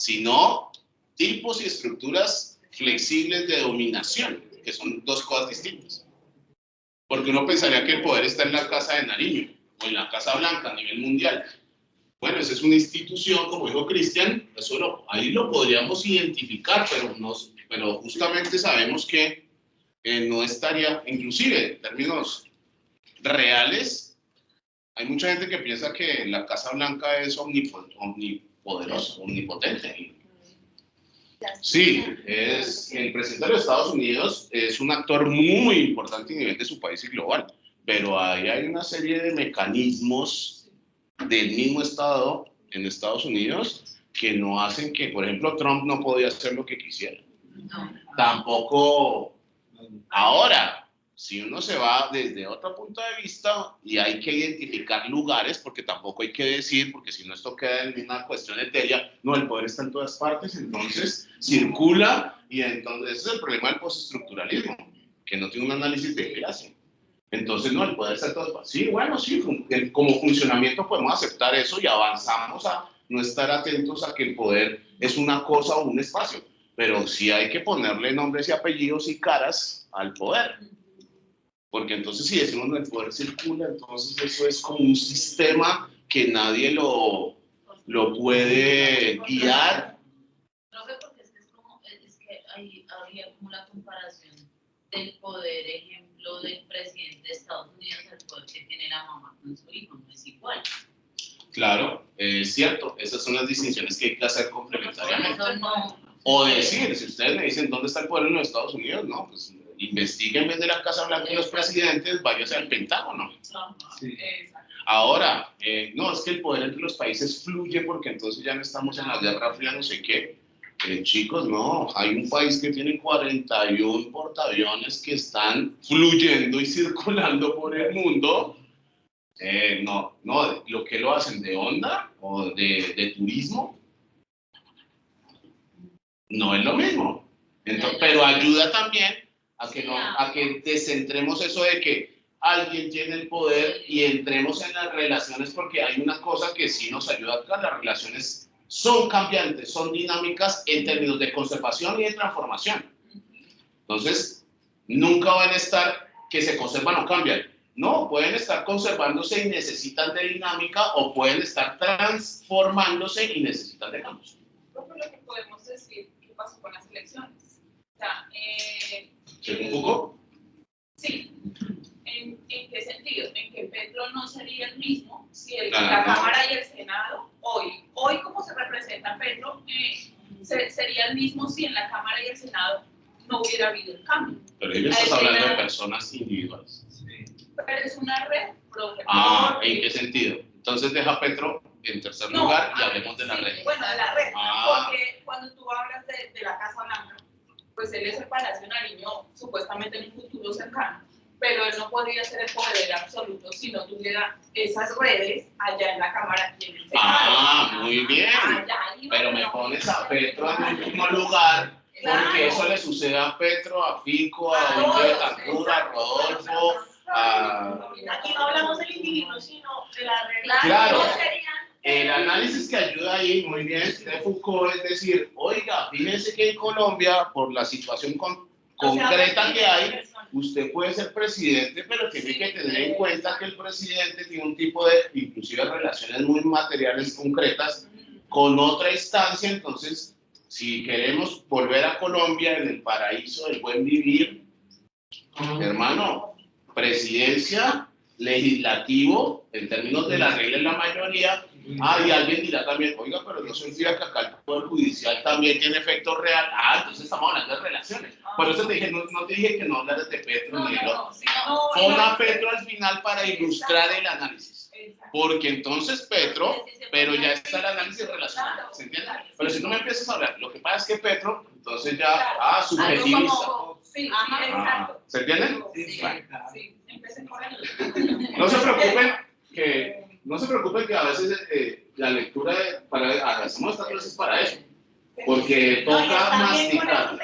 sino tipos y estructuras flexibles de dominación, que son dos cosas distintas. Porque uno pensaría que el poder está en la Casa de Nariño o en la Casa Blanca a nivel mundial. Bueno, esa es una institución, como dijo Cristian, ahí lo podríamos identificar, pero justamente sabemos que no estaría, inclusive en términos reales, hay mucha gente que piensa que la Casa Blanca es omnipoderosa, omnipotente. Sí, el presidente de los Estados Unidos es un actor muy importante a nivel de su país y global, pero ahí hay una serie de mecanismos del mismo Estado en Estados Unidos que no hacen que, por ejemplo, Trump no podía hacer lo que quisiera. No. Tampoco ahora. Si uno se va desde otro punto de vista y hay que identificar lugares, porque tampoco hay que decir, porque si no esto queda en una cuestión etérea, no, el poder está en todas partes, entonces circula y entonces ese es el problema del postestructuralismo, que no tiene un análisis de clase. Entonces, no, el poder está en todas partes. Sí, bueno, sí, como funcionamiento podemos aceptar eso y avanzamos a no estar atentos a que el poder es una cosa o un espacio, pero sí hay que ponerle nombres y apellidos y caras al poder. Porque entonces si decimos que el poder circula, entonces eso es como un sistema que nadie lo puede guiar. No sé, porque es que habría como la comparación del poder, ejemplo, del presidente de Estados Unidos al poder que tiene la mamá con su hijo, no es igual. Claro, es cierto, esas son las distinciones que hay que hacer complementariamente. No. O decir, si ustedes me dicen dónde está el poder en los Estados Unidos, no, pues investiguen en vez de la Casa Blanca y los presidentes, váyase al Pentágono. Sí. Ahora, no, es que el poder entre los países fluye porque entonces ya no estamos en la Guerra Fría, no sé qué. Chicos, no, hay un país que tiene 41 portaaviones que están fluyendo y circulando por el mundo. No, lo que lo hacen de onda o de turismo, no es lo mismo. Entonces, pero ayuda también a que descentremos eso de que alguien tiene el poder y entremos en las relaciones, porque hay una cosa que sí nos ayuda acá: las relaciones son cambiantes, son dinámicas en términos de conservación y de transformación. Entonces, nunca van a estar que se conservan o cambian. No, pueden estar conservándose y necesitan de dinámica, o pueden estar transformándose y necesitan de cambios. Lo que podemos decir, ¿qué pasó con las elecciones? O sea, ¿Según Foucault? Sí. ¿En qué sentido? En que Petro no sería el mismo si la Cámara y el Senado, hoy como se representa Petro, sería el mismo si en la Cámara y el Senado no hubiera habido el cambio. Pero ahí estás hablando de personas individuales. Sí. Pero es una red. ¿En qué sentido? Entonces deja a Petro en tercer lugar y hablemos de la red. Bueno, de la red, porque cuando tú hablas de la Casa Blanca, pues él es el Palacio Nariño, supuestamente en un futuro cercano, pero él no podría ser el poder absoluto si no tuviera esas redes allá en la Cámara y en el Senado. Muy bien. Pero me pones a Petro en el mismo lugar, porque eso le sucede a Petro, a Fico, a Domingo de Cancún, a Rodolfo, Aquí no hablamos del individuo, sino de la regla. Claro, el análisis que ayuda ahí, muy bien, de Foucault, es decir, oiga, fíjense que en Colombia, por la situación concreta que hay, usted puede ser presidente, pero tiene que tener en cuenta que el presidente tiene un tipo de, inclusive, relaciones muy materiales concretas con otra instancia. Entonces, si queremos volver a Colombia en el paraíso del buen vivir, hermano, presidencia, legislativo, en términos de la regla en la mayoría. Y alguien dirá también, oiga, pero no se olvida que acá el Poder Judicial también tiene efecto real. Entonces estamos hablando de relaciones. Por eso te dije, no te dije que no hablaras de Petro ni de lo. Pon a Petro al final para ilustrar el análisis. Porque entonces Petro, pero ya está el análisis relacional, ¿se entiende? Pero si no me empiezas a hablar, lo que pasa es que Petro, entonces ya, subjetivista. Sí, exacto. ¿Se entiende? Sí, empecé por ahí. No se preocupen que a veces la lectura hacemos estas clases para eso, porque toca masticar.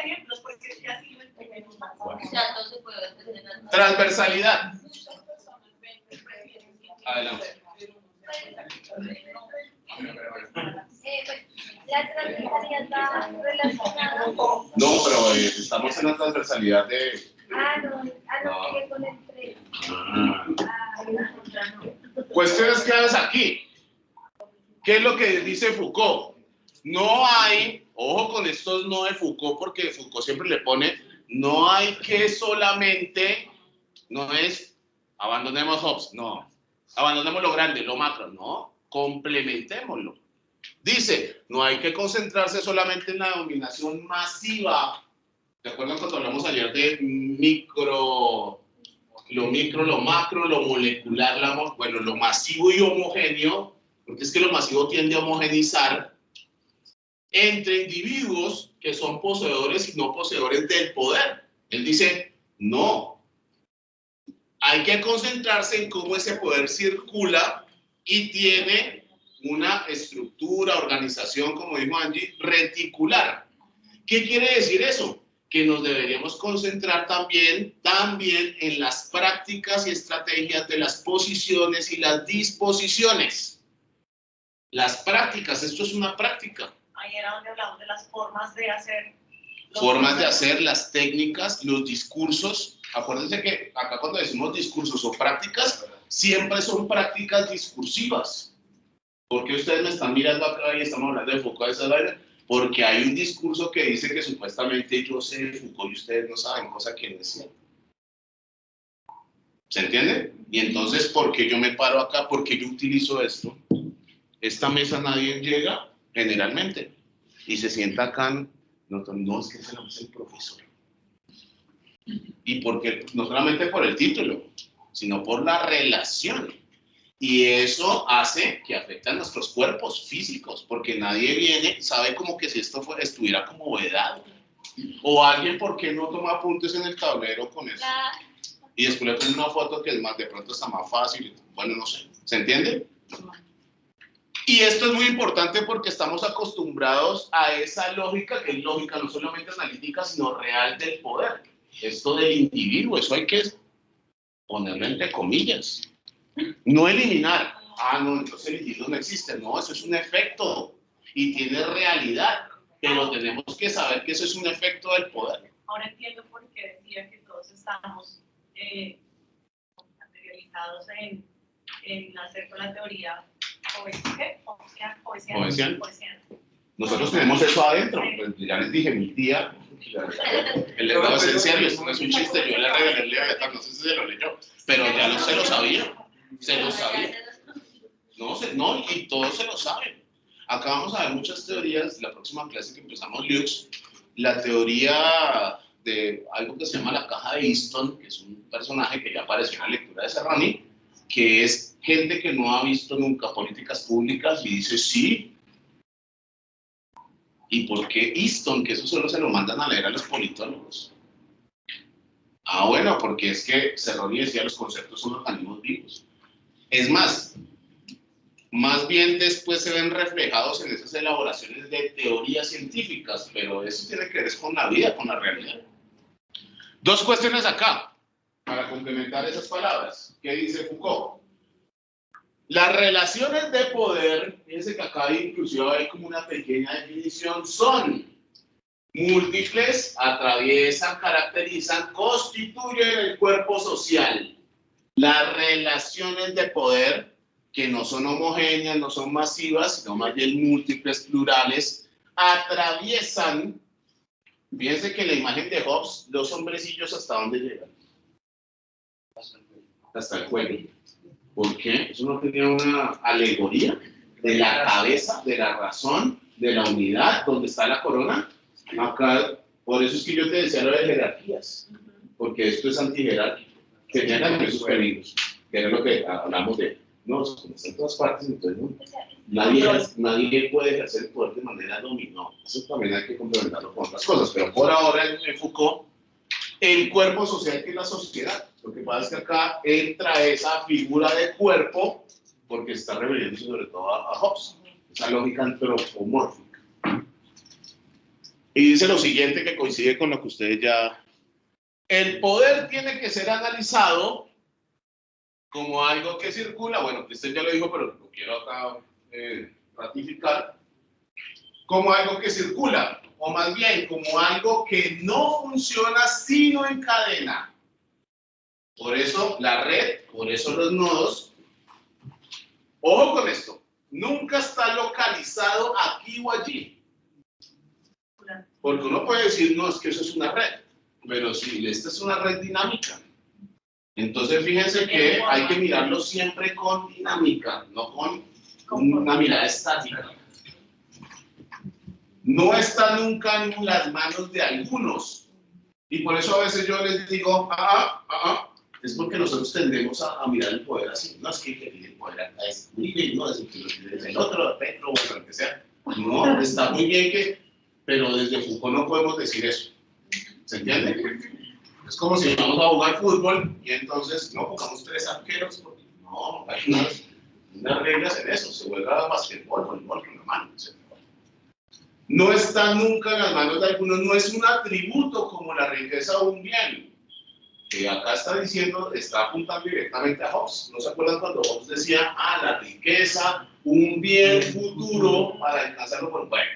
Transversalidad. Adelante. La transversalidad va relacionada. No, pero estamos en la transversalidad de... No, sigue con el 3. Cuestiones claves aquí. ¿Qué es lo que dice Foucault? No hay, ojo con estos no de Foucault, porque Foucault siempre le pone, no hay que solamente, no es abandonemos Hobbes, no, abandonemos lo grande, lo macro, no, complementémoslo. Dice, no hay que concentrarse solamente en la dominación masiva. ¿Se acuerdan cuando hablamos ayer de lo macro, lo molecular, bueno, lo masivo y homogéneo? Porque es que lo masivo tiende a homogeneizar entre individuos que son poseedores y no poseedores del poder. Él dice, no, hay que concentrarse en cómo ese poder circula y tiene una estructura, organización, como dijo Angie, reticular. ¿Qué quiere decir eso? Que nos deberíamos concentrar también en las prácticas y estrategias de las posiciones y las disposiciones. Las prácticas, esto es una práctica. Ahí era donde hablamos de las formas de hacer. Formas de hacer, las técnicas, los discursos. Acuérdense que acá cuando decimos discursos o prácticas, siempre son prácticas discursivas. ¿Por qué ustedes me están mirando acá y estamos hablando de Foucault de esa vaina? Porque hay un discurso que dice que supuestamente yo sé de Foucault y ustedes no saben, cosa que no es cierta. ¿Se entiende? Y entonces, ¿por qué yo me paro acá? ¿Por qué yo utilizo esto? Esta mesa nadie llega, generalmente, y se sienta acá, no es que se lo hace el profesor. Y porque, no solamente por el título, sino por la relación. Y eso hace que afecte a nuestros cuerpos físicos, porque nadie viene, sabe como que si esto estuviera como vedado. O alguien, ¿por qué no toma apuntes en el tablero con eso? Y después le pone una foto que es más, de pronto está más fácil. Bueno, no sé. ¿Se entiende? Y esto es muy importante porque estamos acostumbrados a esa lógica, que es lógica no solamente analítica, sino real del poder. Esto del individuo, eso hay que ponerlo entre comillas. No eliminar. No, entonces el individuo no existe. No, eso es un efecto y tiene realidad. Pero tenemos que saber que eso es un efecto del poder. Ahora entiendo por qué decía que todos estamos materializados en hacer con la teoría Hobbesiana. Nosotros tenemos eso adentro. Pues ya les dije, mi tía, el legado esencial, esto no es un chiste, yo le regalé el Leviatán, no sé si se lo leyó, pero ya se lo sabía. Se lo sabía. No, y todos se lo saben. Acá vamos a ver muchas teorías. La próxima clase que empezamos, Lux, la teoría de algo que se llama la caja de Easton, que es un personaje que ya apareció en la lectura de Serrani, que es gente que no ha visto nunca políticas públicas y dice sí. ¿Y por qué Easton? Que eso solo se lo mandan a leer a los politólogos. Bueno, porque es que Serrani decía los conceptos son organismos vivos. Es más bien después se ven reflejados en esas elaboraciones de teorías científicas, pero eso tiene que ver con la vida, con la realidad. Dos cuestiones acá, para complementar esas palabras. ¿Qué dice Foucault? Las relaciones de poder, fíjense que acá inclusive hay como una pequeña definición, son múltiples, atraviesan, caracterizan, constituyen el cuerpo social. Las relaciones de poder, que no son homogéneas, no son masivas, sino más bien múltiples, plurales, atraviesan. Fíjense que la imagen de Hobbes, los hombrecillos, ¿hasta dónde llegan? Hasta el cuello. ¿Por qué? Eso no tenía una alegoría de la cabeza, de la razón, de la unidad, donde está la corona. Acá, por eso es que yo te decía lo de jerarquías, porque esto es antijerárquico. Tenían que superiores, que era lo que hablamos de. No, como está en todas partes, entonces nadie puede ejercer el poder de manera dominó. Eso también hay que complementarlo con otras cosas, pero por ahora en Foucault, el cuerpo social que es la sociedad. Lo que pasa es que acá entra esa figura de cuerpo porque está refiriéndose sobre todo a Hobbes, esa lógica antropomórfica. Y dice lo siguiente que coincide con lo que ustedes ya... El poder tiene que ser analizado como algo que circula. Bueno, usted ya lo dijo, pero lo quiero acá ratificar. como algo que circula, o más bien como algo que no funciona sino en cadena. Por eso la red, por eso los nodos. Ojo con esto, nunca está localizado aquí o allí. Porque uno puede decir, no, es que eso es una red, pero si esta es una red dinámica. Entonces fíjense que hay que mirarlo siempre con dinámica, no con una mirada estática. No está nunca en las manos de algunos. Y por eso a veces yo les digo, es porque nosotros tendemos a mirar el poder así. No es que el poder acá es Uribe, no es el otro, Petro, bueno, lo que sea. No, está muy bien que, pero desde Foucault no podemos decir eso. ¿Se entiende? Es como si vamos a jugar fútbol y entonces no jugamos 3 arqueros. Porque no, hay unas reglas en eso. Se juega basquetbol, voleibol, con la mano, etc. No está nunca en las manos de algunos, no es un atributo como la riqueza o un bien. Que acá está diciendo, está apuntando directamente a Hobbes. ¿No se acuerdan cuando Hobbes decía, la riqueza, un bien futuro para alcanzarlo por bueno?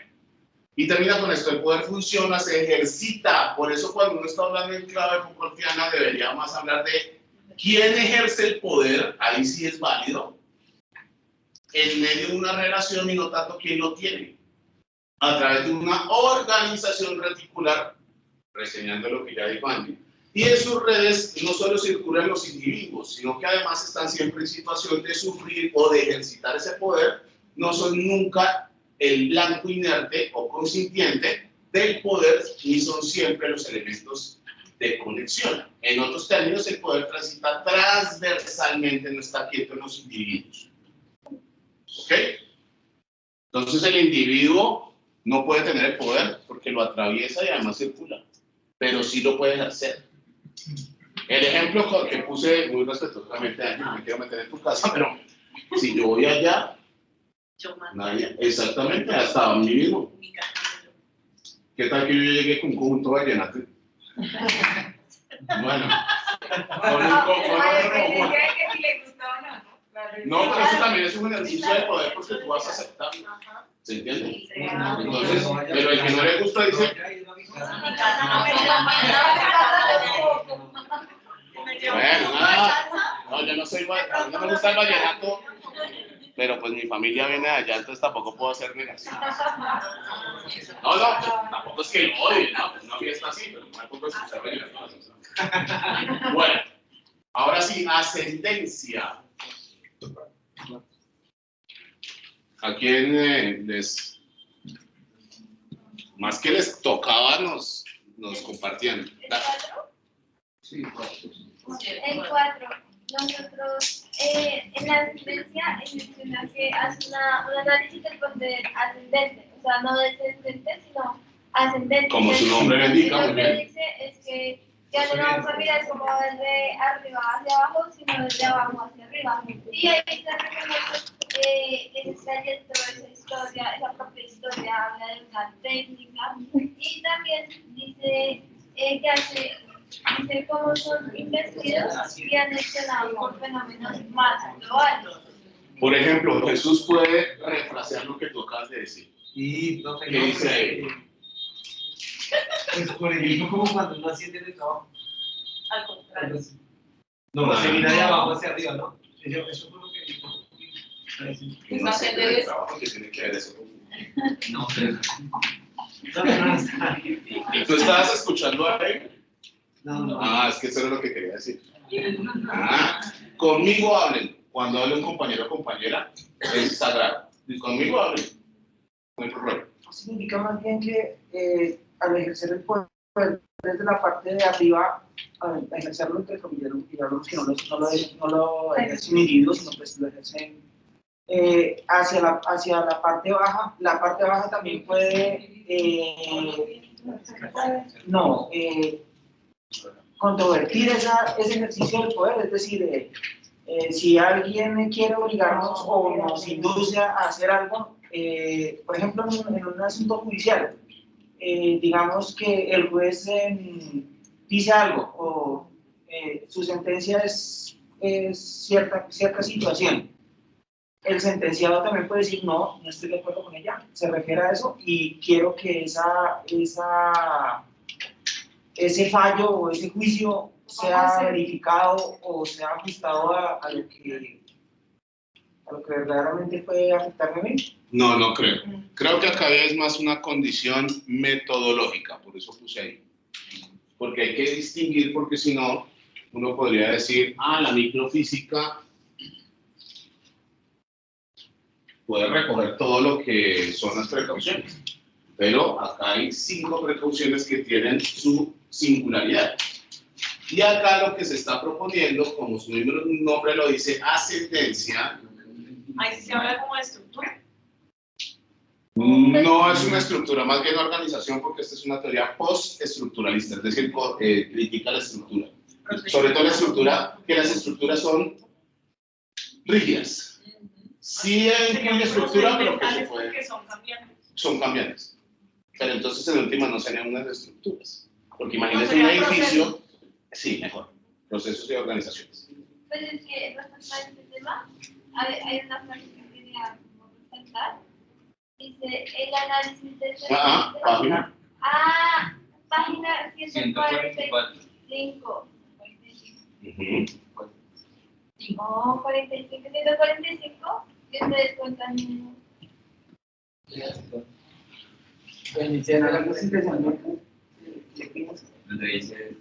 Y termina con esto, el poder funciona, se ejercita. Por eso cuando uno está hablando en clave Foucaultiana debería más hablar de quién ejerce el poder, ahí sí es válido, en medio de una relación y no tanto quién lo tiene. A través de una organización reticular, reseñando lo que ya dijo Andy. Y en sus redes no solo circulan los individuos, sino que además están siempre en situación de sufrir o de ejercitar ese poder, no son nunca el blanco inerte o consintiente del poder, ni son siempre los elementos de conexión. En otros términos, el poder transita transversalmente, no está quieto en los individuos. ¿Ok? Entonces el individuo no puede tener el poder porque lo atraviesa y además circula, pero sí lo puede ejercer. El ejemplo que puse muy respetuosamente, no me quiero meter en tu casa, pero si yo voy allá, nadie, exactamente, hasta a mí mismo. ¿Qué tal que yo llegué con un conjunto vallenato? Bueno, con un conjunto. No, pero eso también es un ejercicio de poder porque tú vas a aceptar. ¿Se entiende? Entonces, pero el que no le gusta dice. Bueno, no, yo no soy, a mí no me gusta el vallenato, pero pues mi familia viene de allá, entonces tampoco puedo hacer negación. No, tampoco es que lo odie, no, pues una fiesta así, pero tampoco es escuchar vallenato. Bueno, ahora sí, ascendencia. ¿A quién más que les tocaba, nos compartían? Sí, 4. El 4. Nosotros, en la ascendencia, menciona que hace un análisis del poder ascendente, o sea, no descendente, sino ascendente. Como su nombre lo indica, lo que dice es que ya no vamos a mirar como desde arriba hacia abajo, sino desde abajo hacia arriba. Y ahí está ese trayecto, esa historia, esa propia historia habla de una técnica. Y también dice que dice cómo son investidos y anexionados por fenómenos más globales. Por ejemplo, Jesús puede refrasear lo que tú acabas de decir. Y no sé, ¿Qué dice ahí? Pues por ejemplo, como cuando uno asciende de trabajo. Al contrario. No, se mira de abajo hacia arriba, ¿no? Eso fue lo que dijo. No sé qué trabajo que tiene que ver eso. No, pero... No está. ¿Y tú estabas escuchando a él? No. Es que eso era lo que quería decir. Conmigo hablen. Cuando hable un compañero o compañera, es sagrado. Y conmigo hablen. No hay problema. Significa más bien que al ejercer el poder desde la parte de arriba, al ejercerlo entre comillas, digamos que no lo ejerce un individuo, sino pues lo ejercen hacia la parte baja. La parte baja también puede controvertir ese ejercicio del poder, es decir, si alguien quiere obligarnos o nos induce a hacer algo, por ejemplo, en un asunto judicial, digamos que el juez dice algo o su sentencia es cierta situación. el sentenciado también puede decir, no, no estoy de acuerdo con ella, se refiere a eso y quiero que ese fallo o ese juicio sea verificado o sea ajustado a lo que verdaderamente puede afectarme a mí. No, no creo. Creo que acá es más una condición metodológica, por eso puse ahí. Porque hay que distinguir, porque si no, uno podría decir, la microfísica puede recoger todo lo que son las precauciones. Pero acá hay 5 precauciones que tienen su singularidad. Y acá lo que se está proponiendo, como su nombre lo dice, ascendencia. Ahí sí se habla como de estructura. No es una estructura, más bien organización, porque esta es una teoría postestructuralista, es decir, critica la estructura. Sobre todo la estructura, que las estructuras son rígidas. Sí incluye estructura, pero que se puede. Porque son cambiantes. Son cambiantes. Pero entonces en última no serían unas estructuras. Porque imagínese un edificio, sí, mejor, procesos y organizaciones. Pues es que respecto a este tema, hay una frase que quería resaltar. Dice, el análisis del Página. Página 145. No, 45, 145, y ustedes cuentan. Donde dice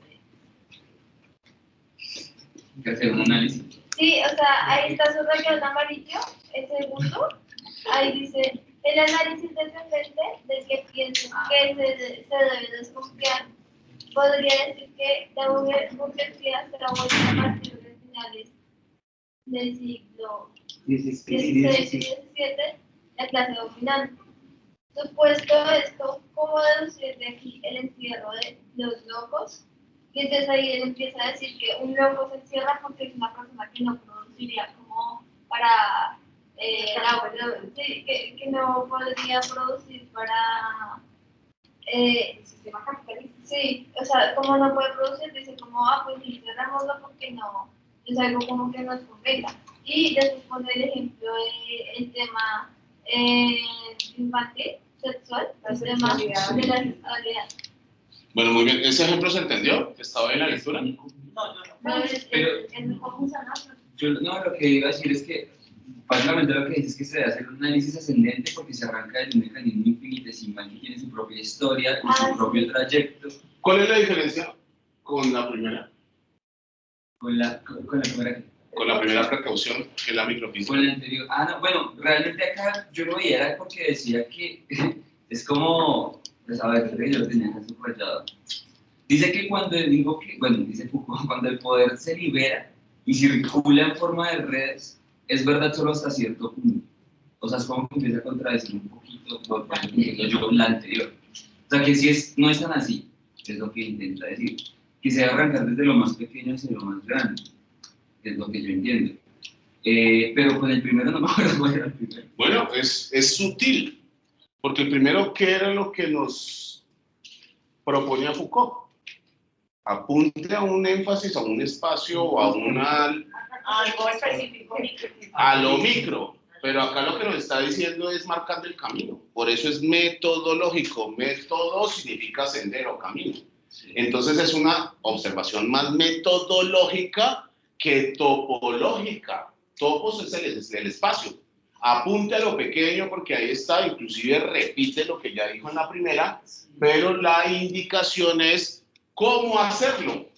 que hacer un análisis. Sí, o sea, ahí está subrayado en amarillo, el segundo, ahí dice, el análisis descendente del que pienso que se debe desconfiar. Podría decir que la burguesía se la vuelve a partir de finales del siglo XVI y XVII, la clase dominante. Supuesto esto, ¿cómo deducir de aquí el encierro de los locos? Y entonces ahí él empieza a decir que un loco se encierra porque es una persona que no produciría como para sí, que no podría producir para el sistema capitalista. Sí, o sea, como no puede producir, dice como, pues encerrámoslo porque no, es algo como que nos convenga. Y después pone el ejemplo el tema infantil, sexual, el tema de la sexualidad. Bueno, muy bien. ¿Ese ejemplo se entendió? ¿Estaba en la lectura? No, es confusa, ¿no? Yo no, lo que iba a decir es que básicamente lo que dice es que se debe hacer un análisis ascendente porque se arranca de un mecanismo infinitesimal que tiene su propia historia y su propio trayecto. ¿Cuál es la diferencia con la primera? Con la primera. Con la primera precaución, que es la microfísica. Con la anterior. No, bueno, realmente acá yo lo veía era porque decía que es como, pues a ver, creo que yo lo tenía acá subrayado. Dice que cuando digo que, bueno, dice Foucault, cuando el poder se libera y circula en forma de redes, es verdad solo hasta cierto punto. O sea, es como que empieza a contradecir un poquito por ejemplo, yo la anterior. O sea, que si no es tan así, es lo que intenta decir. Que se debe arrancar desde lo más pequeño hacia lo más grande, es lo que yo entiendo. Pero con el primero no me acuerdo cuál era el primero. Bueno, es sutil, porque el primero, ¿qué era lo que nos proponía Foucault? Apunte a un énfasis, a un espacio o a Algo específico. a lo micro, pero acá lo que nos está diciendo es marcando el camino, por eso es metodológico. Método significa sendero, camino. Entonces es una observación más metodológica que topológica. Topos es el espacio. Apunte a lo pequeño porque ahí está, inclusive repite lo que ya dijo en la primera, pero la indicación es cómo hacerlo.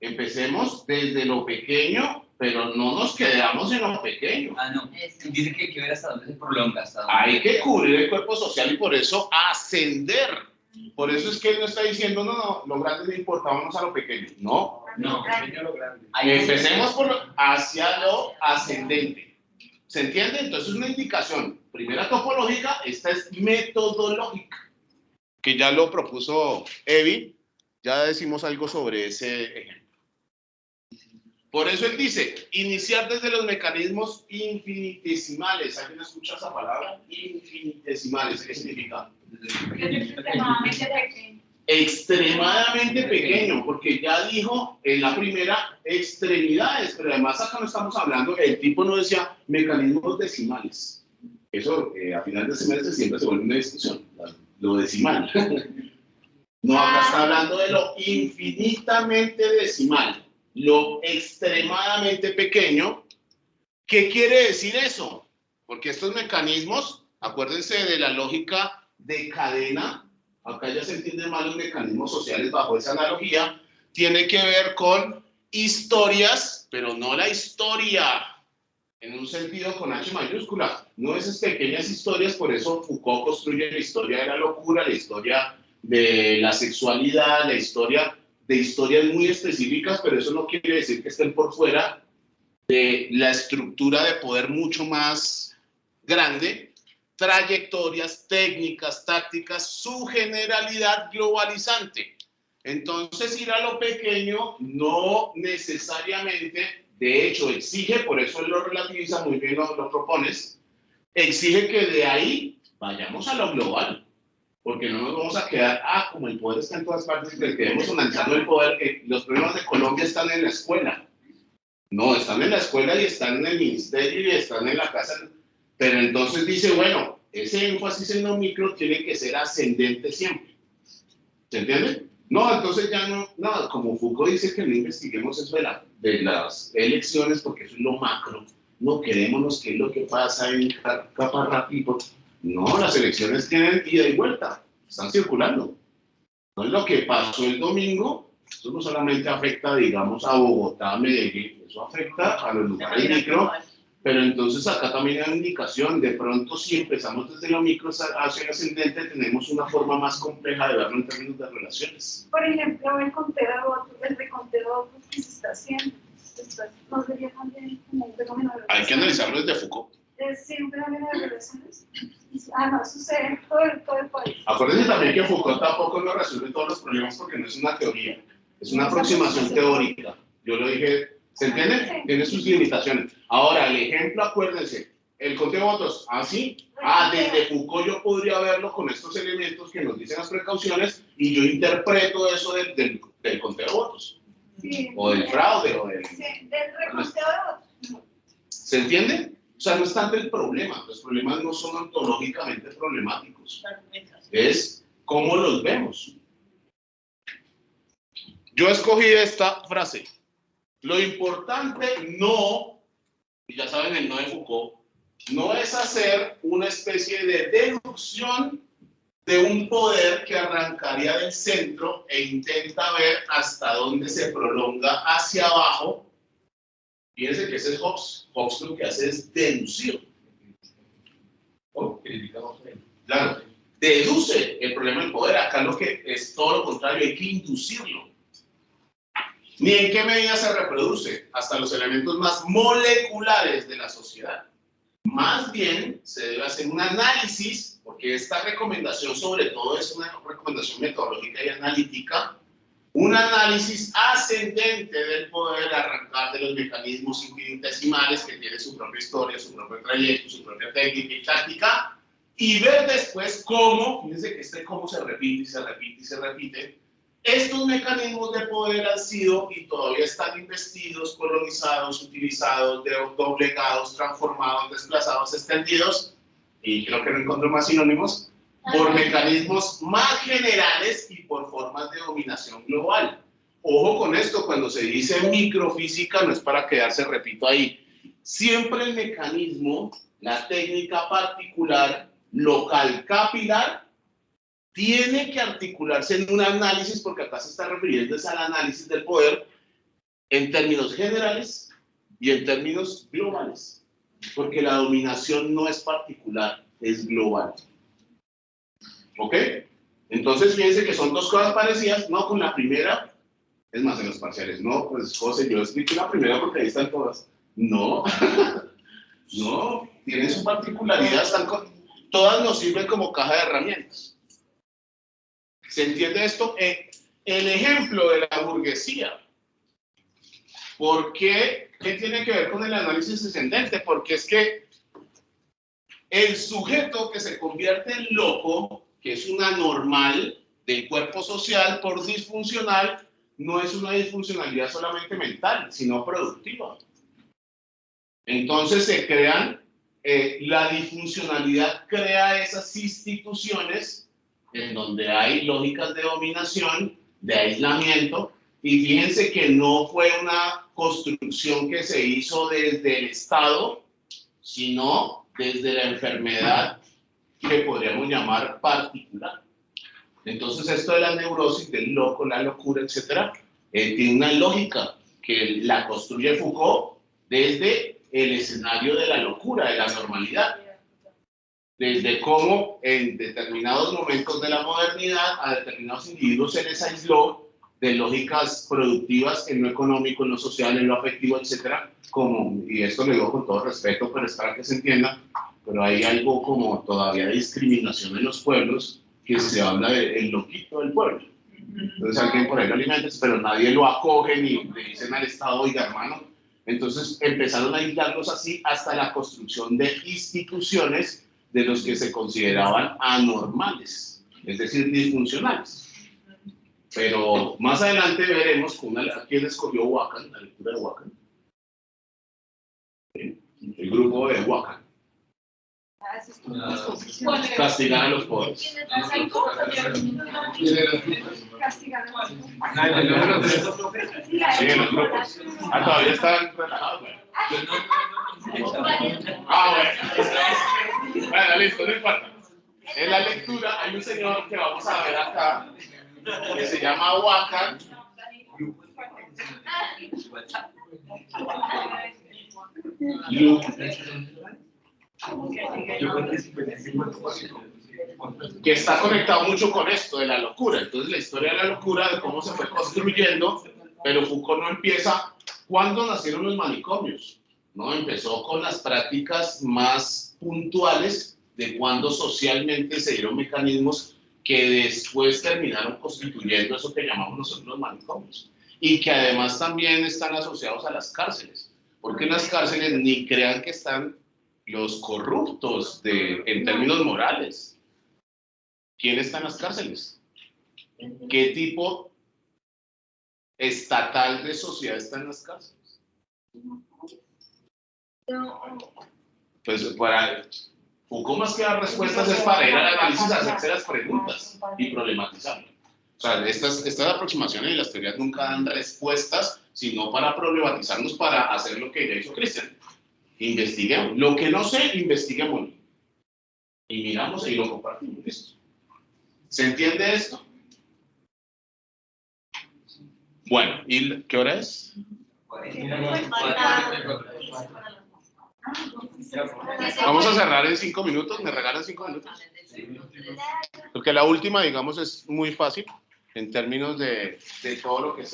Empecemos desde lo pequeño, pero no nos quedamos en lo pequeño. No, dice que hay que ver hasta dónde se prolonga. Hasta dónde hay que cubrir el cuerpo social y por eso ascender. Por eso es que él no está diciendo, no, lo grande no importa, vamos a lo pequeño. No, Pequeño lo grande. empecemos hacia lo ascendente. ¿Se entiende? Entonces es una indicación, primera topológica, esta es metodológica, que ya lo propuso Evi, ya decimos algo sobre ese ejemplo. Por eso él dice, iniciar desde los mecanismos infinitesimales. ¿Alguien escucha esa palabra? Infinitesimales, ¿qué significa? extremadamente pequeño, porque ya dijo en la primera extremidades, pero además acá no estamos hablando, el tipo no decía mecanismos decimales. Eso a final de semestre siempre se vuelve una discusión, lo decimal. No, acá está hablando de lo infinitamente decimal, lo extremadamente pequeño. ¿Qué quiere decir eso? Porque estos mecanismos, acuérdense de la lógica de cadena, acá ya se entienden más los mecanismos sociales bajo esa analogía, tiene que ver con historias, pero no la historia en un sentido con H mayúscula, no esas pequeñas historias, por eso Foucault construye la historia de la locura, la historia de la sexualidad, la historia de historias muy específicas, pero eso no quiere decir que estén por fuera de la estructura de poder mucho más grande, trayectorias, técnicas, tácticas, su generalidad globalizante. Entonces, ir a lo pequeño no necesariamente, de hecho, exige, por eso él lo relativiza muy bien, lo propones, exige que de ahí vayamos a lo global. Porque no nos vamos a quedar, como el poder está en todas partes, que quedemos analizando el poder, que los problemas de Colombia están en la escuela. No, están en la escuela y están en el ministerio y están en la casa. Pero entonces dice, bueno, ese énfasis en lo micro tiene que ser ascendente siempre. ¿Se entiende? No, entonces ya no, como Foucault dice que no investiguemos eso de las elecciones porque eso es lo macro. No quedémonos qué es lo que pasa en Caparrapipo. No, las elecciones tienen ida y vuelta, están circulando. No es lo que pasó el domingo, eso no solamente afecta, digamos, a Bogotá, Medellín, eso afecta a los lugares micro, pero entonces acá también hay una indicación, de pronto si empezamos desde lo micro hacia el ascendente, tenemos una forma más compleja de verlo en términos de relaciones. Por ejemplo, el conteo de votos, el reconteo de votos que se está haciendo, no sería también como un fenómeno de relaciones. Hay que analizarlo desde Foucault. ¿Es siempre un fenómeno de relaciones? No sucede en todo el país. Acuérdense también que Foucault tampoco no resuelve todos los problemas porque no es una teoría, es una aproximación teórica. Yo lo dije, ¿se entiende? Sí. Tiene sus limitaciones. Ahora, el ejemplo, acuérdense, el conteo de votos, ¿sí? Desde Foucault yo podría verlo con estos elementos que nos dicen las precauciones y yo interpreto eso del conteo de votos. Sí. O del fraude, o del... Sí, del reconteo de votos. ¿Se entiende? O sea, no es tanto el problema, los problemas no son ontológicamente problemáticos, es cómo los vemos. Yo escogí esta frase, lo importante no, y ya saben el no de Foucault, no es hacer una especie de deducción de un poder que arrancaría del centro e intenta ver hasta dónde se prolonga hacia abajo. Fíjense que ese es Hobbes. Hobbes lo que hace es deducir. Claro, deduce el problema del poder. Acá lo que es todo lo contrario, hay que inducirlo. Ni en qué medida se reproduce, hasta los elementos más moleculares de la sociedad. Más bien se debe hacer un análisis, porque esta recomendación sobre todo es una recomendación metodológica y analítica, un análisis ascendente del poder, arrancar de los mecanismos infinitesimales que tienen su propia historia, su propio trayecto, su propia técnica y táctica, y ver después cómo, fíjense que cómo se repite y se repite y se repite, estos mecanismos de poder han sido y todavía están investidos, colonizados, utilizados, doblegados, transformados, desplazados, extendidos, y creo que no encuentro más sinónimos, por mecanismos más generales y por formas de dominación global. Ojo con esto, cuando se dice microfísica no es para quedarse, repito ahí, siempre el mecanismo, la técnica particular, local, capilar, tiene que articularse en un análisis, porque acá se está refiriendo al análisis del poder en términos generales y en términos globales, porque la dominación no es particular, es global. ¿Ok? Entonces, fíjense que son dos cosas parecidas, no con la primera, es más, en los parciales, no, pues José, yo expliqué la primera porque ahí están todas. No, no, tienen su particularidad, todas nos sirven como caja de herramientas. ¿Se entiende esto? El ejemplo de la burguesía. ¿Por qué? ¿Qué tiene que ver con el análisis ascendente? Porque es que el sujeto que se convierte en loco, que es un anormal, del cuerpo social por disfuncional no es una disfuncionalidad solamente mental, sino productiva. Entonces se crean, la disfuncionalidad crea esas instituciones en donde hay lógicas de dominación, de aislamiento, y fíjense que no fue una construcción que se hizo desde el Estado, sino desde la enfermedad que podríamos llamar particular. Entonces esto de la neurosis, del loco, la locura, etcétera, tiene una lógica que la construye Foucault desde el escenario de la locura, de la normalidad. Desde cómo en determinados momentos de la modernidad a determinados individuos se les aisló de lógicas productivas en lo económico, en lo social, en lo afectivo, etcétera, como, y esto lo digo con todo respeto, pero es para que se entienda, pero hay algo como todavía de discriminación en los pueblos, que se habla del loquito del pueblo. Entonces alguien por ahí lo alimenta, pero nadie lo acoge ni le dicen al Estado, oiga hermano. Entonces empezaron a aislarlos así hasta la construcción de instituciones de los que se consideraban anormales, es decir, disfuncionales. Pero más adelante veremos quién escogió Wakan, la lectura de Wakan. El grupo de Wakan. Castigar a los pobres. Castigar a los Sí, en los grupos. Todavía están relajados, güey. Bueno. Bueno, listo, no importa. En la lectura hay un señor que vamos a ver acá, que se llama Wakan. Que está conectado mucho con esto de la locura. Entonces la historia de la locura, de cómo se fue construyendo, pero Foucault no empieza cuando nacieron los manicomios, ¿no? Empezó con las prácticas más puntuales de cuando socialmente se dieron mecanismos que después terminaron constituyendo eso que llamamos nosotros los manicomios, y que además también están asociados a las cárceles, porque en las cárceles ni crean que están los corruptos en términos morales. ¿Quién está en las cárceles? ¿Qué tipo estatal de sociedad está en las cárceles? Pues para Foucault, más que dar respuestas, es para ir al análisis, hacerse las preguntas y problematizarlo. O sea, estas aproximaciones y las teorías nunca dan respuestas, sino para problematizarnos, para hacer lo que ya hizo Christian. Investiguemos. Lo que no sé, investiguemos. Y miramos y lo compartimos. ¿Listo? ¿Se entiende esto? Bueno, ¿y qué hora es? Vamos a cerrar en 5 minutos. ¿Me regalan 5 minutos? Porque la última, digamos, es muy fácil en términos de todo lo que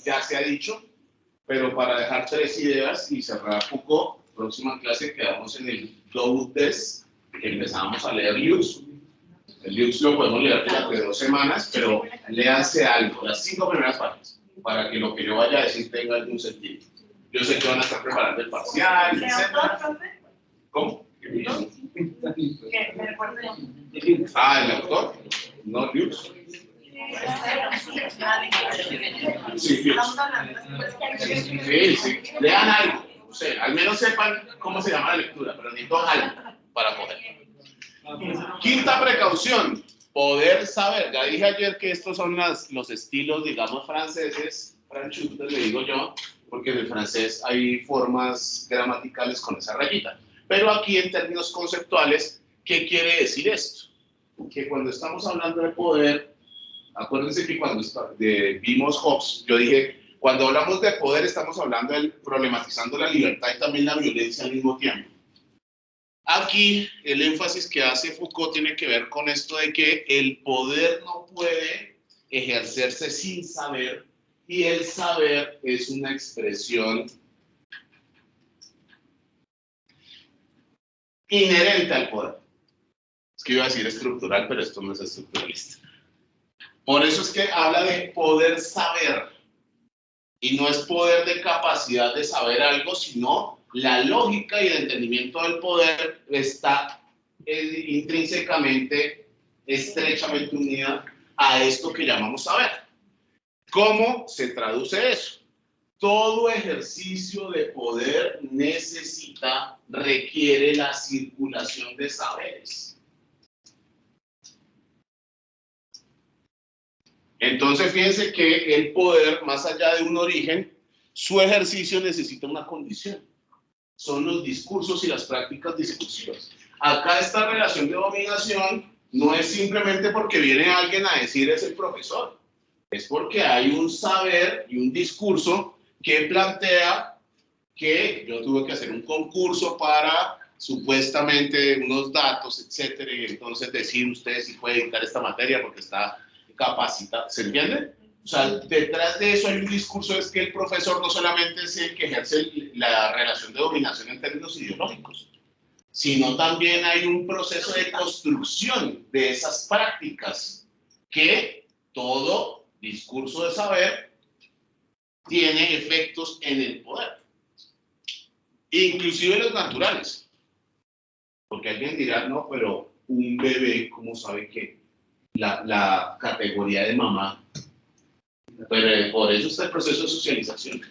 ya se ha dicho, pero para dejar 3 ideas y cerrar Foucault, próxima clase quedamos en el Go Test, que empezamos a leer Lux. El Lux lo podemos leer durante 2 semanas, pero léanse algo, las 5 primeras páginas, para que lo que yo vaya a decir tenga algún sentido. Yo sé que van a estar preparando el parcial, etc. ¿Cómo? ¿El autor? No, Lux. Sí, Lux. Sí, lean algo. O sea, al menos sepan cómo se llama la lectura, pero necesito algo para poder. Quinta precaución, poder saber. Ya dije ayer que estos son los estilos, digamos, franceses, franchutes, le digo yo, porque en el francés hay formas gramaticales con esa rayita. Pero aquí, en términos conceptuales, ¿qué quiere decir esto? Que cuando estamos hablando de poder, acuérdense que cuando vimos Hobbes, yo dije, cuando hablamos de poder estamos hablando de problematizando la libertad y también la violencia al mismo tiempo. Aquí el énfasis que hace Foucault tiene que ver con esto de que el poder no puede ejercerse sin saber, y el saber es una expresión inherente al poder. Es que iba a decir estructural, pero esto no es estructuralista. Por eso es que habla de poder saber, y no es poder de capacidad de saber algo, sino la lógica y el entendimiento del poder está intrínsecamente, estrechamente unida a esto que llamamos saber. ¿Cómo se traduce eso? Todo ejercicio de poder requiere la circulación de saberes. Entonces, fíjense que el poder, más allá de un origen, su ejercicio necesita una condición. Son los discursos y las prácticas discursivas. Acá esta relación de dominación no es simplemente porque viene alguien a decir es el profesor. Es porque hay un saber y un discurso que plantea que yo tuve que hacer un concurso para supuestamente unos datos, etcétera, y entonces decir usted si puede dictar esta materia porque está capacitado. ¿Se entiende? O sea, detrás de eso hay un discurso, es que el profesor no solamente es el que ejerce la relación de dominación en términos ideológicos, sino también hay un proceso de construcción de esas prácticas que todo discurso de saber tiene efectos en el poder, inclusive los naturales. Porque alguien dirá, no, pero un bebé, ¿cómo sabe que la categoría de mamá? Pero por eso está el proceso de socialización,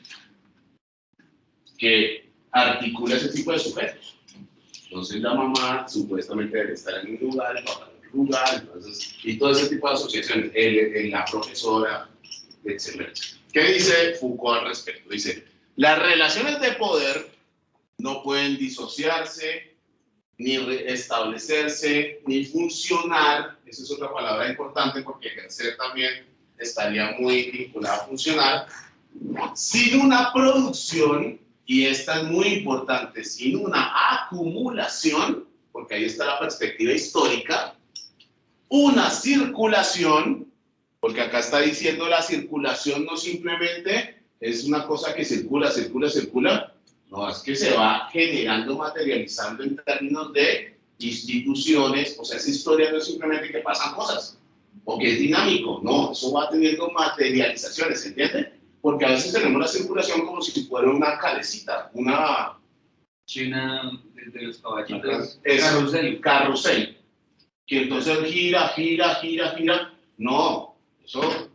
que articula ese tipo de sujetos. Entonces la mamá supuestamente debe estar en un lugar, el papá en un lugar, entonces, y todo ese tipo de asociaciones, la profesora, etc. ¿Qué dice Foucault al respecto? Dice, las relaciones de poder no pueden disociarse, ni establecerse, ni funcionar. Esa es otra palabra importante porque ejercer también estaría muy vinculado a funcionar, sin una producción, y esta es muy importante, sin una acumulación, porque ahí está la perspectiva histórica, una circulación, porque acá está diciendo la circulación no simplemente es una cosa que circula, no, es que se va generando, materializando en términos de instituciones. O sea, esa historia no es simplemente que pasan cosas, o que es dinámico, no, eso va teniendo materializaciones, ¿se entiende? Porque a veces tenemos la circulación como si fuera una calecita, una... China de los caballitos. Carrusel. Que entonces gira. No, eso...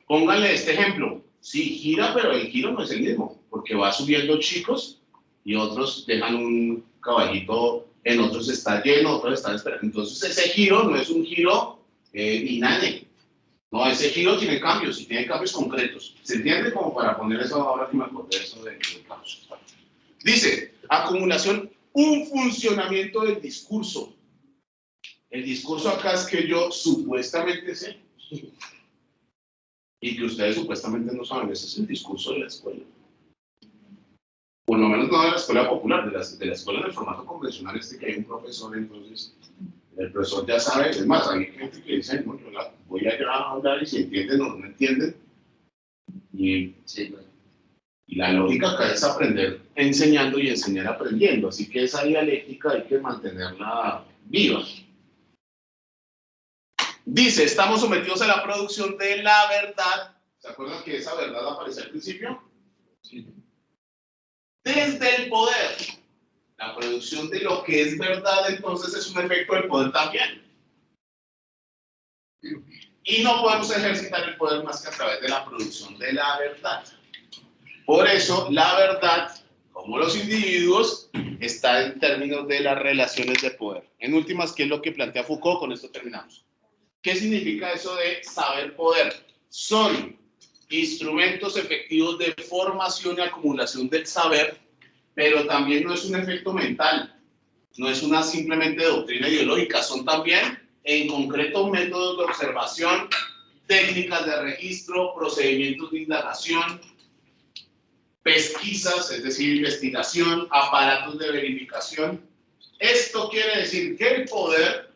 Pónganle este ejemplo. Sí, gira, pero el giro no es el mismo, porque va subiendo chicos y otros dejan un caballito, en otros está lleno, otros están esperando. Entonces ese giro no es un giro inane. No, ese giro tiene cambios, y tiene cambios concretos. ¿Se entiende? Como para poner eso ahora que me acordé eso de cambios. Dice, acumulación, un funcionamiento del discurso. El discurso acá es que yo supuestamente sé y que ustedes supuestamente no saben. Ese es el discurso de la escuela. Por lo menos no de la escuela popular, de la escuela en el formato convencional, que hay un profesor, entonces el profesor ya sabe. Es más, hay gente que dice, no, yo voy a hablar y si entienden o no entienden. Y la lógica acá es aprender enseñando y enseñar aprendiendo, así que esa dialéctica hay que mantenerla viva. Dice, estamos sometidos a la producción de la verdad. ¿Se acuerdan que esa verdad aparece al principio? Sí. Desde el poder. La producción de lo que es verdad, entonces, es un efecto del poder también. Y no podemos ejercitar el poder más que a través de la producción de la verdad. Por eso, la verdad, como los individuos, está en términos de las relaciones de poder. En últimas, ¿qué es lo que plantea Foucault? Con esto terminamos. ¿Qué significa eso de saber poder? Son instrumentos efectivos de formación y acumulación del saber, pero también no es un efecto mental, no es una simplemente doctrina ideológica, son también en concreto métodos de observación, técnicas de registro, procedimientos de indagación, pesquisas, es decir, investigación, aparatos de verificación. Esto quiere decir que el poder,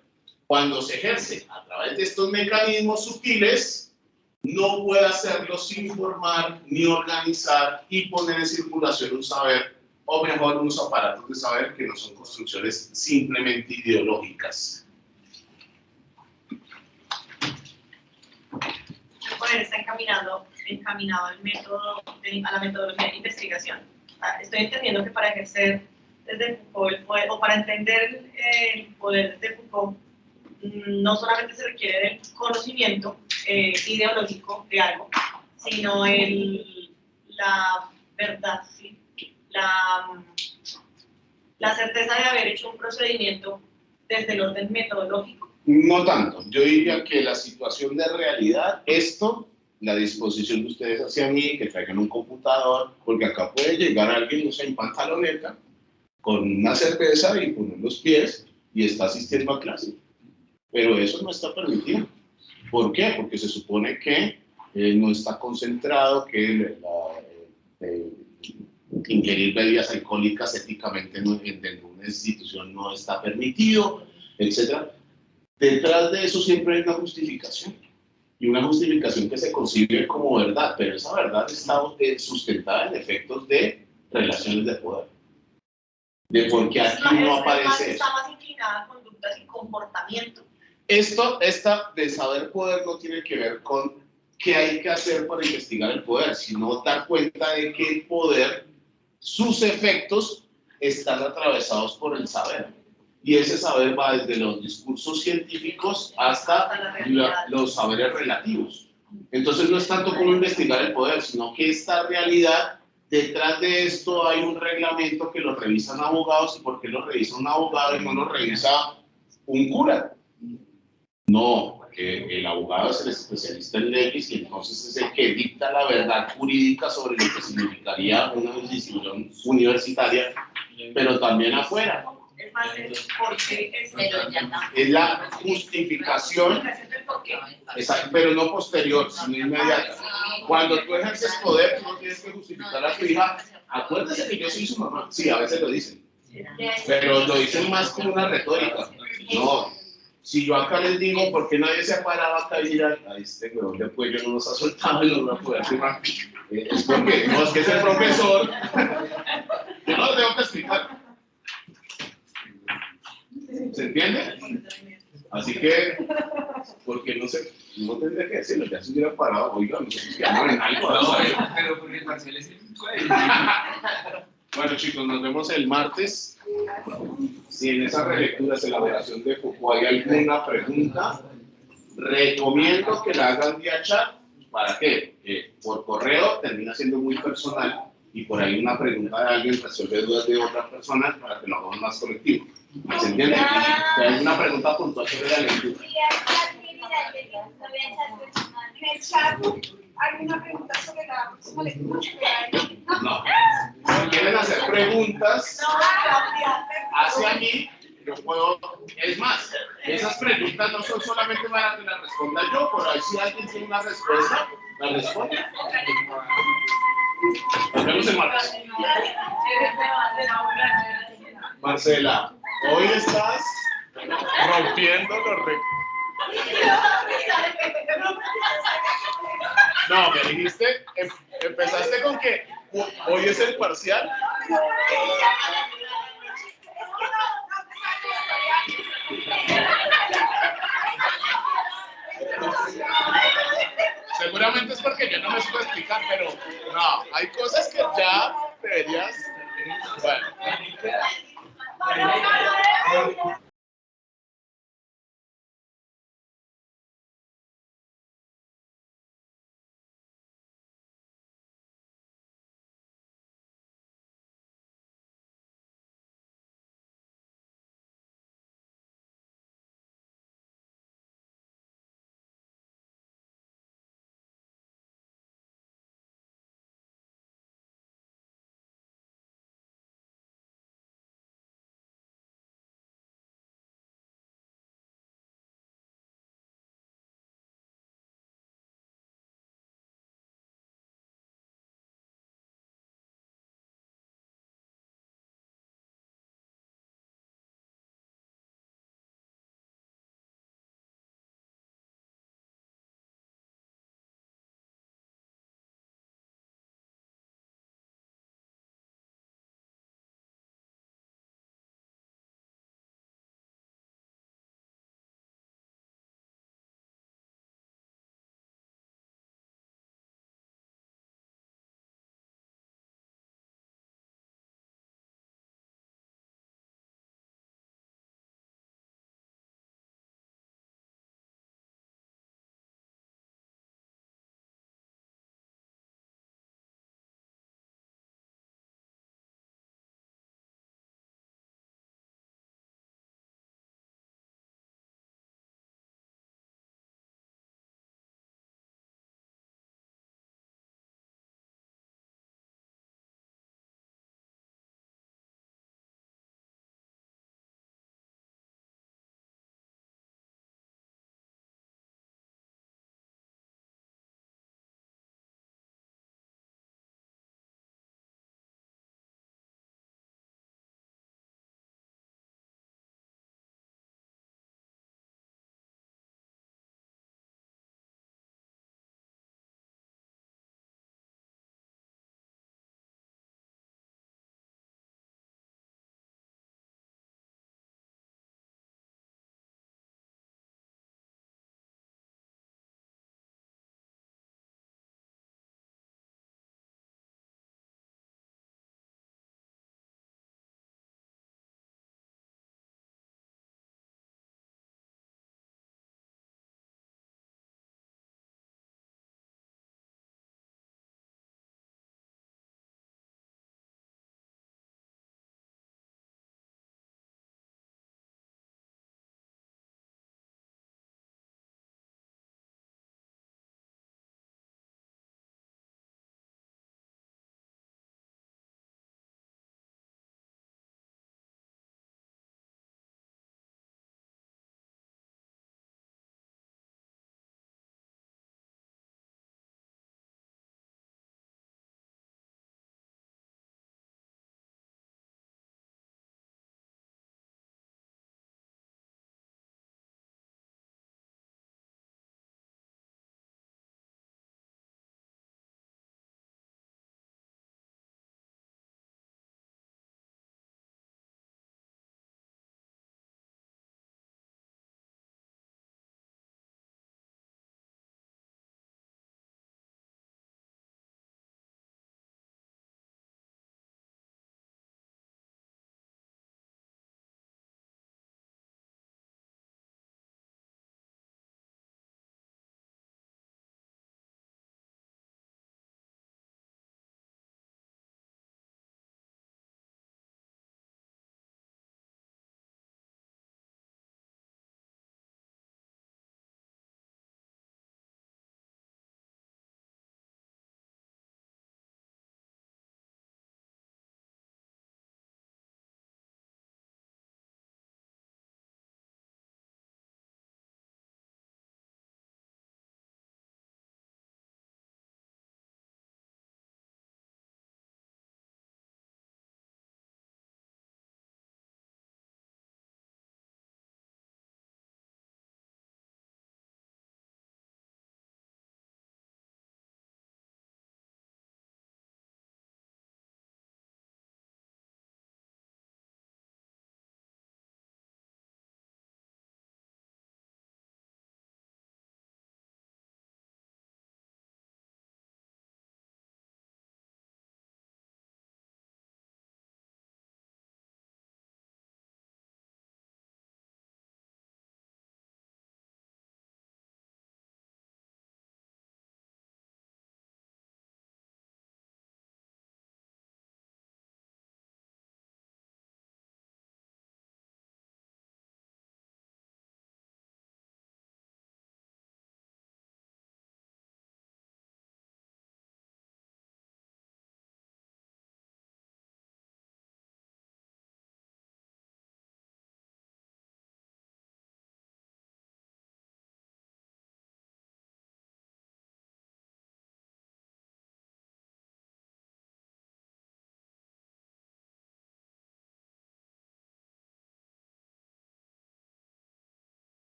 cuando se ejerce a través de estos mecanismos sutiles, no puede hacerlo sin formar ni organizar y poner en circulación un saber, o mejor, unos aparatos de saber que no son construcciones simplemente ideológicas. El poder está encaminado al método, a la metodología de investigación. Estoy entendiendo que para ejercer desde Foucault el poder, o para entender el poder de Foucault, no solamente se requiere del conocimiento ideológico de algo, sino la verdad, ¿sí? La certeza de haber hecho un procedimiento desde el orden metodológico. No tanto. Yo diría que la situación de realidad, la disposición de ustedes hacia mí, que traigan un computador, porque acá puede llegar alguien, no sé, en pantaloneta, con una cerveza y poner los pies y está asistiendo a clase. Pero eso no está permitido. ¿Por qué? Porque se supone que no está concentrado, que ingerir bebidas alcohólicas éticamente en una institución no está permitido, etc. Detrás de eso siempre hay una justificación. Y una justificación que se concibe como verdad, pero esa verdad está sustentada en efectos de relaciones de poder. De por qué aquí no aparece eso. Está más inclinada a conductas y comportamiento. Esta de saber poder no tiene que ver con qué hay que hacer para investigar el poder, sino dar cuenta de que el poder, sus efectos están atravesados por el saber. Y ese saber va desde los discursos científicos hasta los saberes relativos. Entonces no es tanto como investigar el poder, sino que esta realidad, detrás de esto hay un reglamento que lo revisan abogados. ¿Y por qué lo revisa un abogado y no lo revisa un cura? No, porque el abogado es el especialista en leyes y entonces es el que dicta la verdad jurídica sobre lo que significaría una institución universitaria, pero también afuera. Es más, es porque es la justificación, pero no posterior, sino inmediata. Cuando tú ejerces poder, tú no tienes que justificar a tu hija. Acuérdese que yo soy su mamá. Sí, a veces lo dicen, pero lo dicen más como una retórica. No. Si yo acá les digo, ¿por qué nadie se ha parado acá y dirá, a este huevón de cuello no nos ha soltado y no nos va a poder firmar? Es porque, no, es que es el profesor. Yo no lo tengo que explicar. ¿Se entiende? Así que, porque no tendría que decirlo, ya se hubiera parado, oiga, nosotros quedamos en algo. No, pero porque Marcel es el juez. Bueno, chicos, nos vemos el martes. Si en esa relectura, elaboración de Foucault hay alguna pregunta, recomiendo que la hagan vía chat. ¿Para qué? Por correo termina siendo muy personal y por ahí una pregunta de alguien resuelve dudas de otras personas para que lo hagamos más colectivo. ¿Se entiende? Si hay una pregunta puntual sobre la lectura. En el chat hay una pregunta sobre la próxima lectura. No. Si quieren hacer preguntas hacia mí, yo puedo. Es más, esas preguntas no son solamente para que las responda yo, por ahí si alguien tiene una respuesta, la responde. Nos vemos el martes. Marcela, hoy estás rompiendo los récords. No, me dijiste, empezaste con que hoy es el parcial. Seguramente es porque yo no me supe explicar, pero no, hay cosas que ya deberías. Bueno.